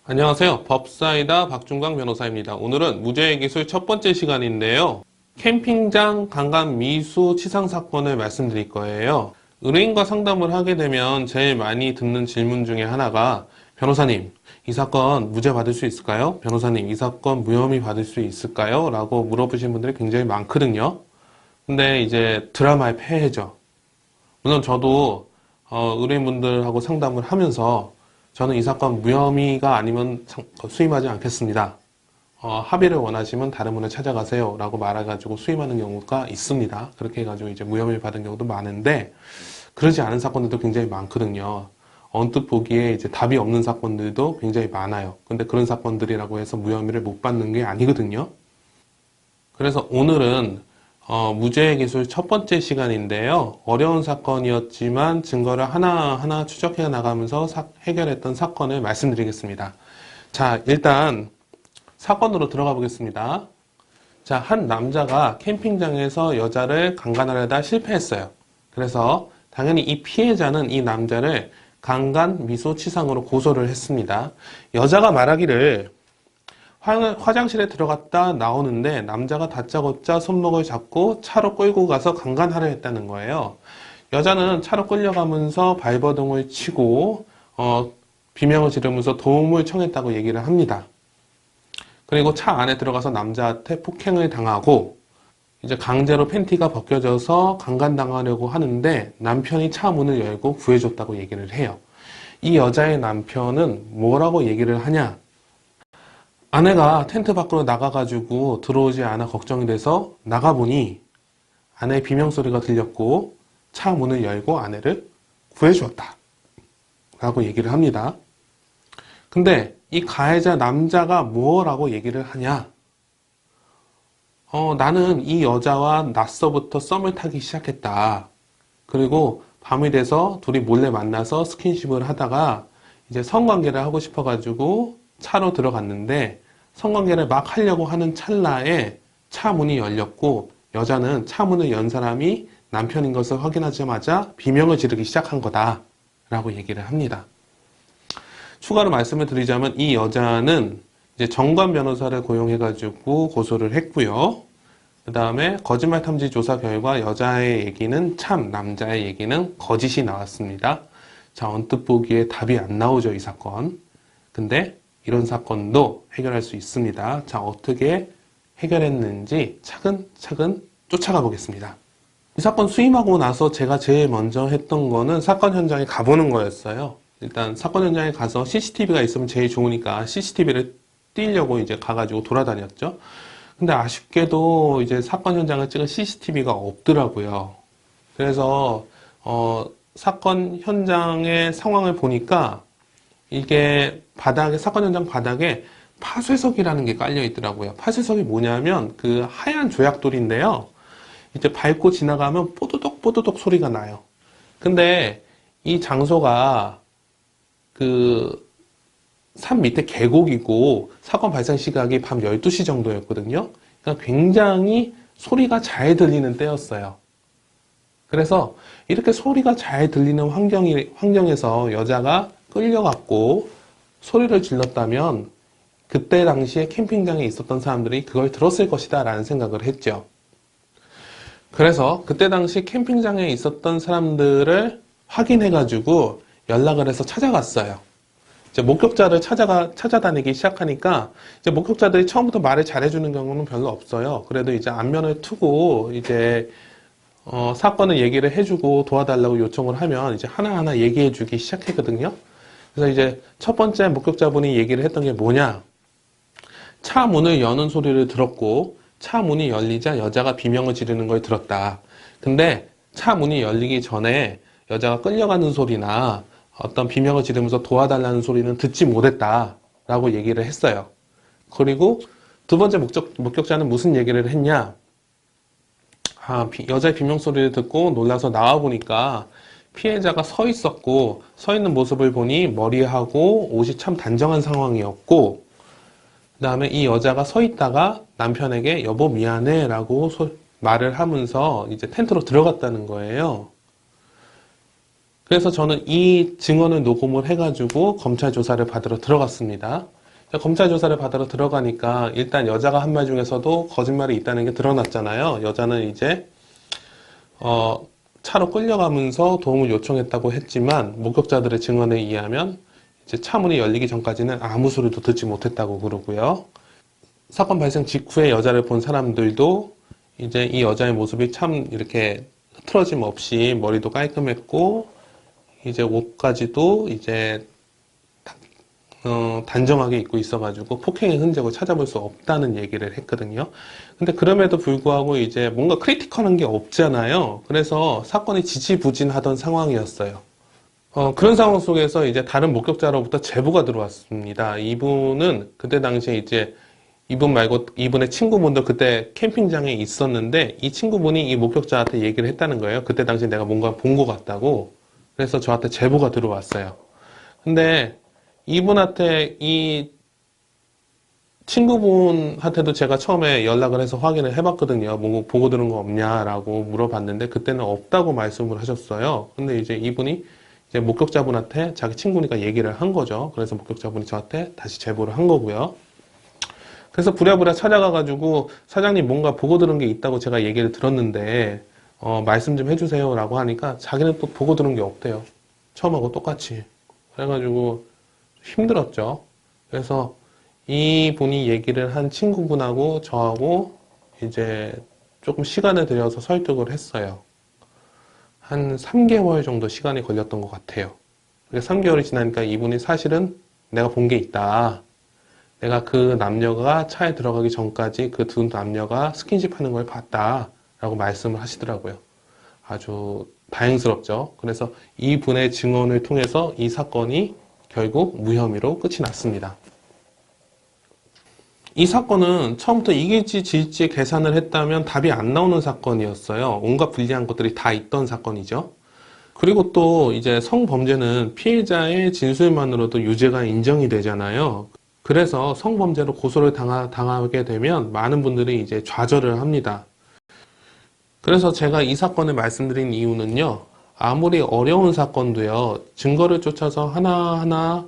안녕하세요. 법사이다 박준광 변호사입니다. 오늘은 무죄의 기술 첫 번째 시간인데요. 캠핑장 강간 미수 치상 사건을 말씀드릴 거예요. 의뢰인과 상담을 하게 되면 제일 많이 듣는 질문 중에 하나가 변호사님, 이 사건 무죄 받을 수 있을까요? 변호사님, 이 사건 무혐의 받을 수 있을까요? 라고 물어보시는 분들이 굉장히 많거든요. 근데 이제 드라마의 폐해죠. 물론 저도 의뢰인분들하고 상담을 하면서 저는 이 사건 무혐의가 아니면 수임하지 않겠습니다. 합의를 원하시면 다른 분을 찾아가세요 라고 말해가지고 수임하는 경우가 있습니다. 그렇게 해가지고 이제 무혐의 받은 경우도 많은데 그러지 않은 사건들도 굉장히 많거든요. 언뜻 보기에 이제 답이 없는 사건들도 굉장히 많아요. 근데 그런 사건들이라고 해서 무혐의를 못 받는 게 아니거든요. 그래서 오늘은 무죄의 기술 첫 번째 시간인데요. 어려운 사건이었지만 증거를 하나하나 추적해 나가면서 해결했던 사건을 말씀드리겠습니다. 자, 일단 사건으로 들어가 보겠습니다. 자, 한 남자가 캠핑장에서 여자를 강간하려다 실패했어요. 그래서 당연히 이 피해자는 이 남자를 강간 미수치상으로 고소를 했습니다. 여자가 말하기를 화장실에 들어갔다 나오는데 남자가 다짜고짜 손목을 잡고 차로 끌고 가서 강간하려 했다는 거예요. 여자는 차로 끌려가면서 발버둥을 치고 비명을 지르면서 도움을 청했다고 얘기를 합니다. 그리고 차 안에 들어가서 남자한테 폭행을 당하고 이제 강제로 팬티가 벗겨져서 강간당하려고 하는데 남편이 차 문을 열고 구해줬다고 얘기를 해요. 이 여자의 남편은 뭐라고 얘기를 하냐? 아내가 텐트 밖으로 나가가지고 들어오지 않아 걱정이 돼서 나가보니 아내의 비명소리가 들렸고 차 문을 열고 아내를 구해주었다 라고 얘기를 합니다. 근데 이 가해자 남자가 뭐라고 얘기를 하냐? 나는 이 여자와 낮서부터 썸을 타기 시작했다. 그리고 밤이 돼서 둘이 몰래 만나서 스킨십을 하다가 이제 성관계를 하고 싶어가지고 차로 들어갔는데 성관계를 막 하려고 하는 찰나에 차 문이 열렸고 여자는 차 문을 연 사람이 남편인 것을 확인하자마자 비명을 지르기 시작한 거다 라고 얘기를 합니다. 추가로 말씀을 드리자면 이 여자는 이제 정관 변호사를 고용해가지고 고소를 했고요. 그 다음에 거짓말 탐지 조사 결과 여자의 얘기는 참, 남자의 얘기는 거짓이 나왔습니다. 자, 언뜻 보기에 답이 안 나오죠, 이 사건. 근데 이런 사건도 해결할 수 있습니다. 자, 어떻게 해결했는지 차근차근 쫓아가 보겠습니다. 이 사건 수임하고 나서 제가 제일 먼저 했던 거는 사건 현장에 가보는 거였어요. 일단 사건 현장에 가서 CCTV가 있으면 제일 좋으니까 CCTV를 띄려고 이제 가가지고 돌아다녔죠. 근데 아쉽게도 이제 사건 현장을 찍은 CCTV가 없더라고요. 그래서 사건 현장의 상황을 보니까 이게 사건 현장 바닥에 파쇄석이라는 게 깔려 있더라고요. 파쇄석이 뭐냐면 그 하얀 조약돌인데요. 이제 밟고 지나가면 뽀드덕 뽀드덕 소리가 나요. 근데 이 장소가 그 산 밑에 계곡이고 사건 발생 시각이 밤 12시 정도였거든요. 그러니까 굉장히 소리가 잘 들리는 때였어요. 그래서 이렇게 소리가 잘 들리는 환경에서 여자가 끌려갔고 소리를 질렀다면 그때 당시에 캠핑장에 있었던 사람들이 그걸 들었을 것이다 라는 생각을 했죠. 그래서 그때 당시 캠핑장에 있었던 사람들을 확인해가지고 연락을 해서 찾아갔어요. 이제 목격자를 찾아다니기 시작하니까 이제 목격자들이 처음부터 말을 잘해주는 경우는 별로 없어요. 그래도 이제 안면을 트고 이제 사건을 얘기를 해주고 도와달라고 요청을 하면 이제 하나하나 얘기해주기 시작했거든요. 그래서 이제 첫 번째 목격자분이 얘기를 했던 게 뭐냐? 차 문을 여는 소리를 들었고 차 문이 열리자 여자가 비명을 지르는 걸 들었다. 근데 차 문이 열리기 전에 여자가 끌려가는 소리나 어떤 비명을 지르면서 도와달라는 소리는 듣지 못했다 라고 얘기를 했어요. 그리고 두 번째 목격자는 무슨 얘기를 했냐? 여자의 비명소리를 듣고 놀라서 나와보니까 피해자가 서 있었고 서 있는 모습을 보니 머리하고 옷이 참 단정한 상황이었고 그 다음에 이 여자가 서 있다가 남편에게 여보 미안해 라고 말을 하면서 이제 텐트로 들어갔다는 거예요. 그래서 저는 이 증언을 녹음을 해가지고 검찰 조사를 받으러 들어갔습니다. 검찰 조사를 받으러 들어가니까 일단 여자가 한 말 중에서도 거짓말이 있다는 게 드러났잖아요. 여자는 이제 차로 끌려가면서 도움을 요청했다고 했지만 목격자들의 증언에 의하면 이제 차문이 열리기 전까지는 아무 소리도 듣지 못했다고 그러고요. 사건 발생 직후에 여자를 본 사람들도 이제 이 여자의 모습이 참 이렇게 흐트러짐 없이 머리도 깔끔했고 이제 옷까지도 이제 단정하게 입고 있어가지고 폭행의 흔적을 찾아볼 수 없다는 얘기를 했거든요. 근데 그럼에도 불구하고 이제 뭔가 크리티컬한 게 없잖아요. 그래서 사건이 지지부진하던 상황이었어요. 그런 상황 속에서 이제 다른 목격자로부터 제보가 들어왔습니다. 이분은 그때 당시에 이제 이분 말고 이분의 친구분도 그때 캠핑장에 있었는데 이 친구분이 이 목격자한테 얘기를 했다는 거예요. 그때 당시에 내가 뭔가 본 것 같다고. 그래서 저한테 제보가 들어왔어요. 근데 이분한테 이 친구분한테도 제가 처음에 연락을 해서 확인을 해봤거든요. 뭐 보고 들은 거 없냐라고 물어봤는데 그때는 없다고 말씀을 하셨어요. 근데 이제 이분이 이제 목격자분한테 자기 친구니까 얘기를 한 거죠. 그래서 목격자분이 저한테 다시 제보를 한 거고요. 그래서 부랴부랴 찾아가가지고 사장님 뭔가 보고 들은 게 있다고 제가 얘기를 들었는데 말씀 좀 해주세요 라고 하니까 자기는 또 보고 들은 게 없대요. 처음하고 똑같이. 그래가지고 힘들었죠. 그래서 이분이 얘기를 한 친구분하고 저하고 이제 조금 시간을 들여서 설득을 했어요. 한 3개월 정도 시간이 걸렸던 것 같아요. 3개월이 지나니까 이분이 사실은 내가 본 게 있다. 내가 그 남녀가 차에 들어가기 전까지 그 두 남녀가 스킨십 하는 걸 봤다. 라고 말씀을 하시더라고요. 아주 다행스럽죠. 그래서 이분의 증언을 통해서 이 사건이 결국 무혐의로 끝이 났습니다. 이 사건은 처음부터 이길지 질지 계산을 했다면 답이 안 나오는 사건이었어요. 온갖 불리한 것들이 다 있던 사건이죠. 그리고 또 이제 성범죄는 피해자의 진술만으로도 유죄가 인정이 되잖아요. 그래서 성범죄로 고소를 당하게 되면 많은 분들이 이제 좌절을 합니다. 그래서 제가 이 사건을 말씀드린 이유는요. 아무리 어려운 사건도요. 증거를 쫓아서 하나하나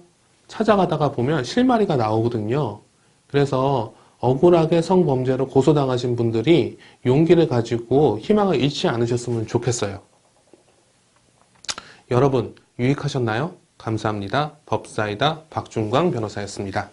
찾아가다가 보면 실마리가 나오거든요. 그래서 억울하게 성범죄로 고소당하신 분들이 용기를 가지고 희망을 잃지 않으셨으면 좋겠어요. 여러분 유익하셨나요? 감사합니다. 법사이다 박준광 변호사였습니다.